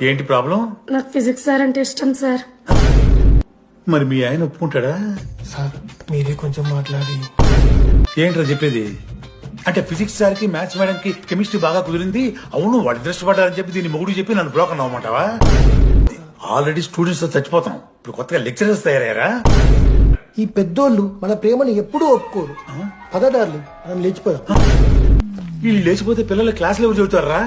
ఏంటి ప్రాబ్లం? నాకు physics sir అంటే ఇష్టం సార్. మరి మీ ఆయన ఒప్పుకుంటాడా? సార్ మీరే కొంచెం మాట్లాడి. ఏంట్రా చెప్పేది? అంటే ఫిజిక్స్ సార్ కి మ్యాథ్స్ మేడం కి కెమిస్ట్రీ బాగా కుదిరింది, అవును వాళ్ళు ఇష్టపడ్డారని చెప్పి దీన్ని మొగుడు చెప్పి నన్ను బ్రోకర్ అవ్వమంటావా? ఆల్రెడీ స్టూడెంట్స్ తో చచ్చిపోతాం, ఇప్పుడు కొత్తగా లెక్చరర్స్ తయారయ్యారా? ఈ పెద్దోళ్ళు మన ప్రేమని ఎప్పుడూ ఒప్పుకోరు. పదదారులు మనం లేచిపోయాం. వీళ్ళు లేచిపోతే పిల్లలు క్లాసులు ఎవరు చెబుతారా?